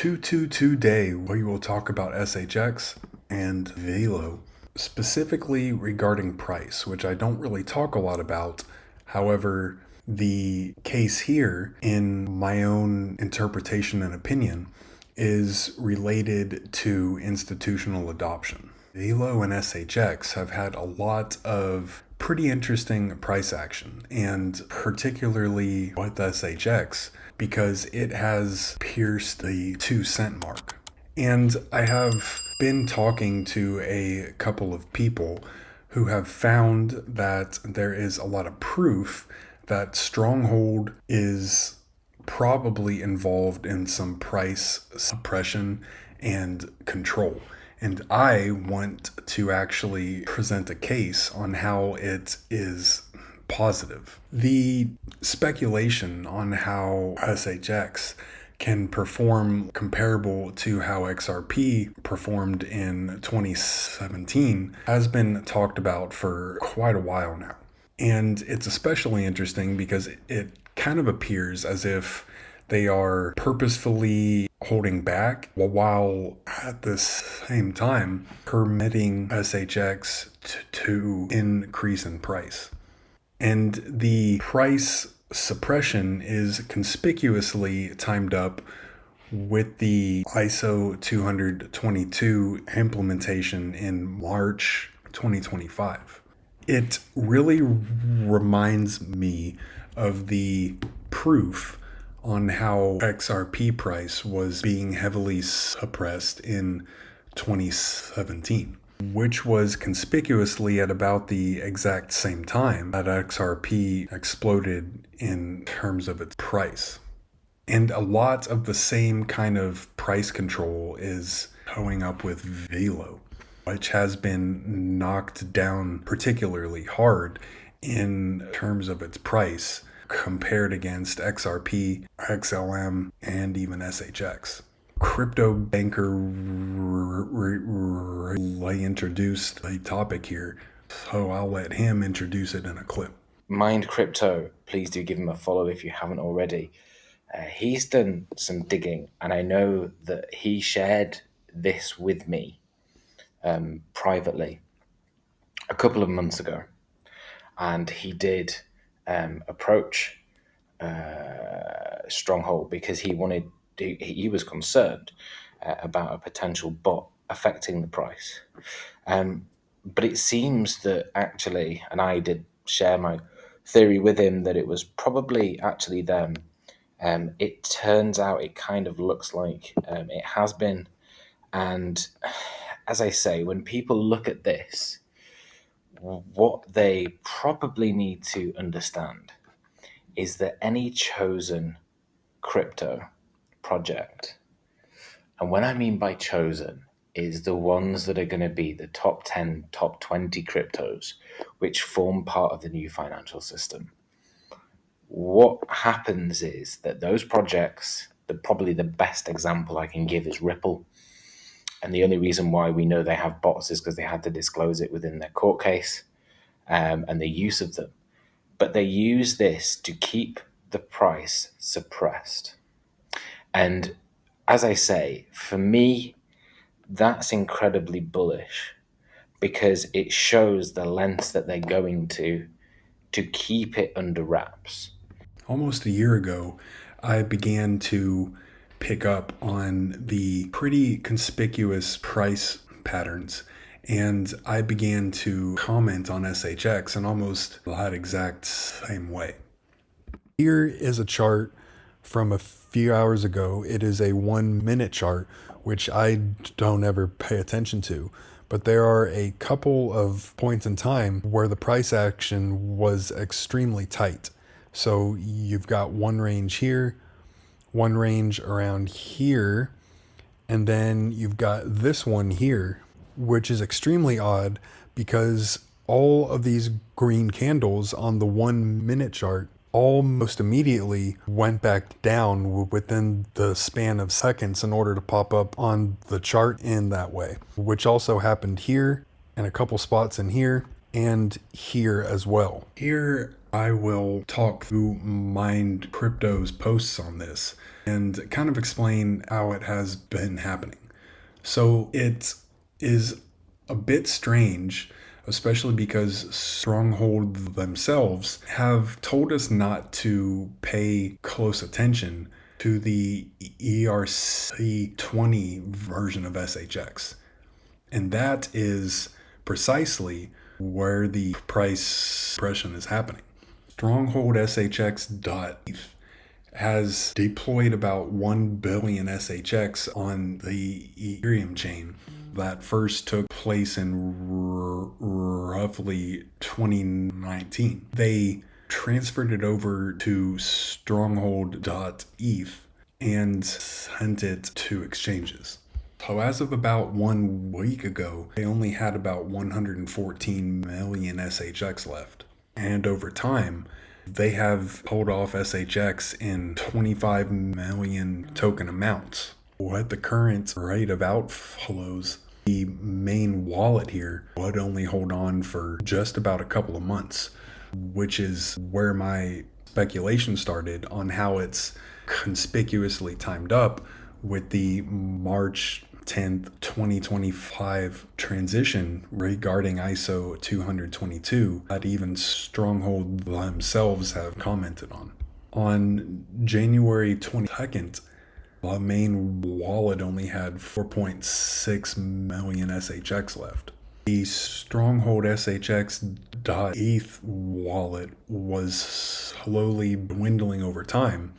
Today we will talk about SHX and Velo, specifically regarding price, which I don't really talk a lot about. However, the case here, in my own interpretation and opinion, is related to institutional adoption. Velo and SHX have had a lot of pretty interesting price action, and particularly with SHX because it has pierced the 2 cent mark. And I have been talking to a couple of people who have found that there is a lot of proof that Stronghold is probably involved in some price suppression and control. And I want to actually present a case on how it is positive. The speculation on how SHX can perform comparable to how XRP performed in 2017 has been talked about for quite a while now. And it's especially interesting because it kind of appears as if they are purposefully holding back while at the same time permitting SHX to increase in price. And the price suppression is conspicuously timed up with the ISO 222 implementation in March 2025. It really reminds me of the proof on how XRP price was being heavily suppressed in 2017, which was conspicuously at about the exact same time that XRP exploded in terms of its price. And a lot of the same kind of price control is showing up with Velo, which has been knocked down particularly hard in terms of its price compared against XRP, XLM, and even SHX. Crypto banker introduced a topic here, so I'll let him introduce it in a clip. Mind Crypto, please do give him a follow if you haven't already. He's done some digging, and I know that he shared this with me privately a couple of months ago, and he did approach Stronghold because he was concerned about a potential bot affecting the price. But it seems that actually, and I did share my theory with him, that it was probably actually them. It turns out it kind of looks like it has been. And as I say, when people look at this, what they probably need to understand is that any chosen crypto project, and when I mean by chosen, is the ones that are going to be the top 10, top 20 cryptos, which form part of the new financial system. What happens is that those projects, probably the best example I can give is Ripple. And the only reason why we know they have bots is because they had to disclose it within their court case and the use of them. But they use this to keep the price suppressed. And as I say, for me, that's incredibly bullish because it shows the lengths that they're going to keep it under wraps. Almost a year ago, I began to pick up on the pretty conspicuous price patterns, and I began to comment on SHX in almost that exact same way. Here is a chart from a few hours ago. It is a 1-minute chart, which I don't ever pay attention to. But there are a couple of points in time where the price action was extremely tight. So you've got one range here, one range around here, and then you've got this one here, which is extremely odd because all of these green candles on the 1-minute chart almost immediately went back down within the span of seconds in order to pop up on the chart in that way, which also happened here and a couple spots in here and here as well. Here I will talk through Mind Crypto's posts on this and kind of explain how it has been happening. So it is a bit strange, especially because Stronghold themselves have told us not to pay close attention to the ERC20 version of SHX. And that is precisely where the price suppression is happening. Stronghold SHX.ETH has deployed about 1 billion SHX on the Ethereum chain that first took place in roughly 2019. They transferred it over to Stronghold.ETH and sent it to exchanges. So as of about 1 week ago, they only had about 114 million SHX left. And over time, they have pulled off SHX in 25 million token amounts. At the current rate of outflows, the main wallet here would only hold on for just about a couple of months, which is where my speculation started on how it's conspicuously timed up with the March 10th, 2025 transition regarding ISO 222 that even Stronghold themselves have commented on. On January 22nd, the main wallet only had 4.6 million SHX left. The Stronghold SHX.ETH wallet was slowly dwindling over time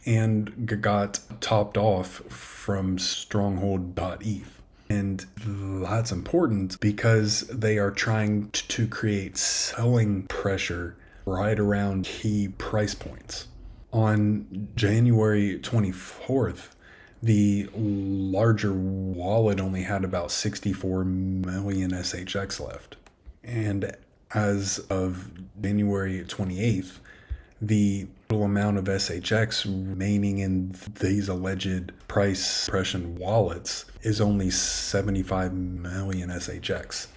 and got topped off from Stronghold.ETH. And that's important because they are trying to create selling pressure right around key price points. On January 24th, the larger wallet only had about 64 million SHX left. And as of January 28th, the total amount of SHX remaining in these alleged price suppression wallets is only 75 million SHX.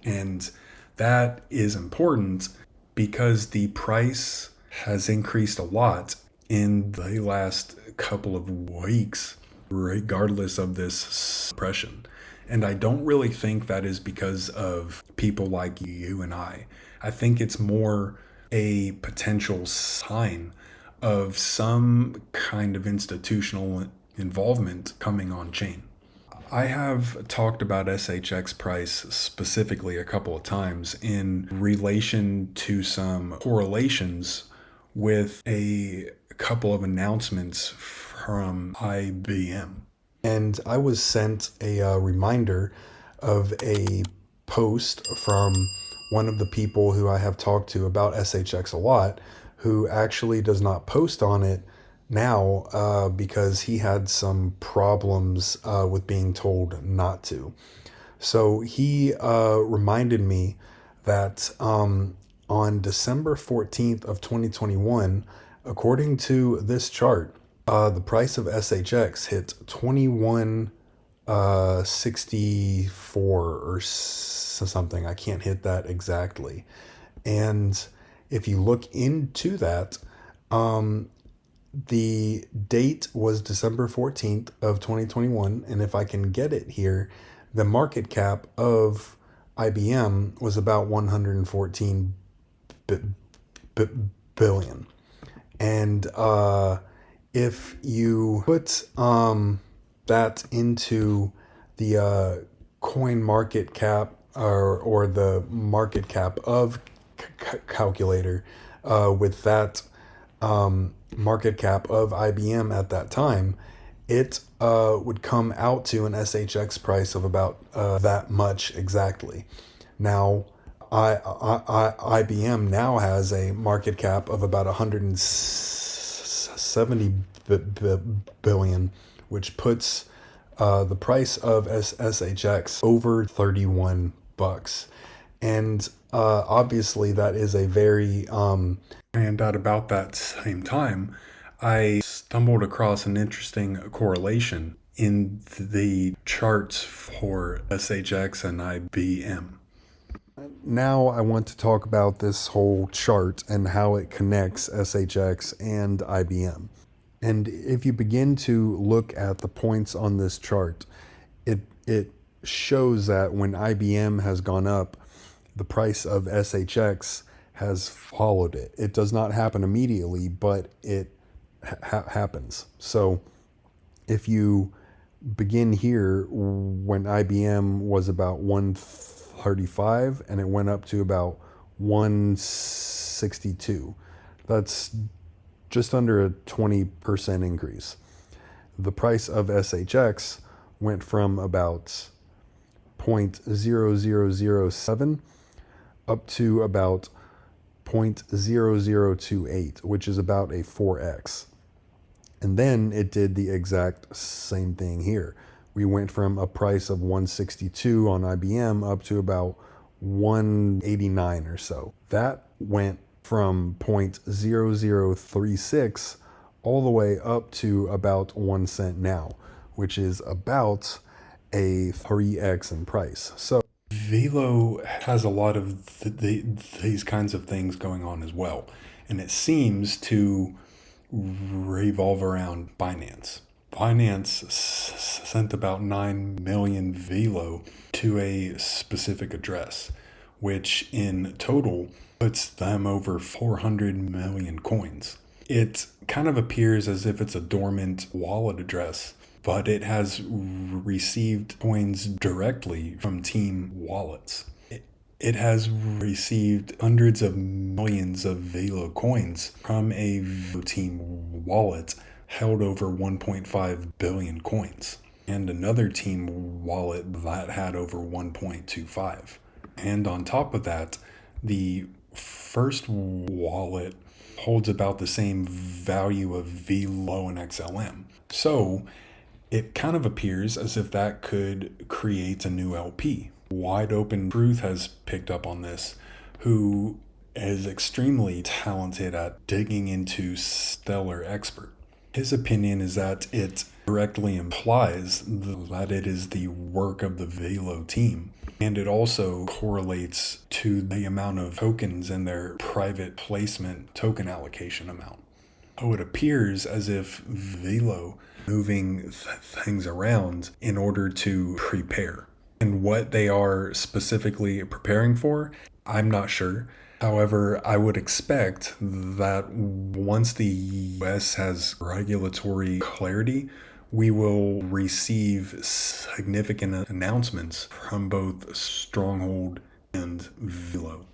And that is important because the price has increased a lot in the last couple of weeks, regardless of this suppression. And I don't really think that is because of people like you and I. I think it's more a potential sign of some kind of institutional involvement coming on chain. I have talked about SHX price specifically a couple of times in relation to some correlations with a couple of announcements from IBM. And I was sent a reminder of a post from one of the people who I have talked to about SHX a lot, who actually does not post on it now because he had some problems with being told not to. So he reminded me that on December 14th of 2021, according to this chart, the price of SHX hit 2164 or something. I can't hit that exactly. And if you look into that, the date was December 14th of 2021. And if I can get it here, the market cap of IBM was about 114 billion. And if you put that into the coin market cap or the market cap of calculator with that market cap of IBM at that time, it would come out to an SHX price of about that much exactly. Now, IBM now has a market cap of about 170 billion, which puts the price of SHX over 31 bucks. And obviously that is a very and at about that same time, I stumbled across an interesting correlation in the charts for SHX and IBM. Now I want to talk about this whole chart and how it connects SHX and IBM. And if you begin to look at the points on this chart, it shows that when IBM has gone up, the price of SHX has followed it. It does not happen immediately, but it happens. So if you begin here when IBM was about 135 and it went up to about 162, that's just under a 20% increase. The price of SHX went from about 0.0007 up to about 0.0028, which is about a 4x. And then it did the exact same thing here. We went from a price of 162 on IBM up to about 189 or so. That went from 0.0036 all the way up to about 1 cent now, which is about a 3x in price. So Velo has a lot of these kinds of things going on as well. And it seems to revolve around Binance. Binance sent about 9 million Velo to a specific address, which in total puts them over 400 million coins. It kind of appears as if it's a dormant wallet address, but it has received coins directly from team wallets. It has received hundreds of millions of Velo coins from a Velo team wallet held over 1.5 billion coins, and another team wallet that had over 1.25. And on top of that, the first wallet holds about the same value of Velo and XLM. So it kind of appears as if that could create a new LP. Wide Open Truth has picked up on this, who is extremely talented at digging into Stellar Expert. His opinion is that it directly implies that it is the work of the Velo team, and it also correlates to the amount of tokens in their private placement token allocation amount. So it appears as if Velo moving things around in order to prepare. And what they are specifically preparing for, I'm not sure. However, I would expect that once the US has regulatory clarity, we will receive significant announcements from both Stronghold and Velo.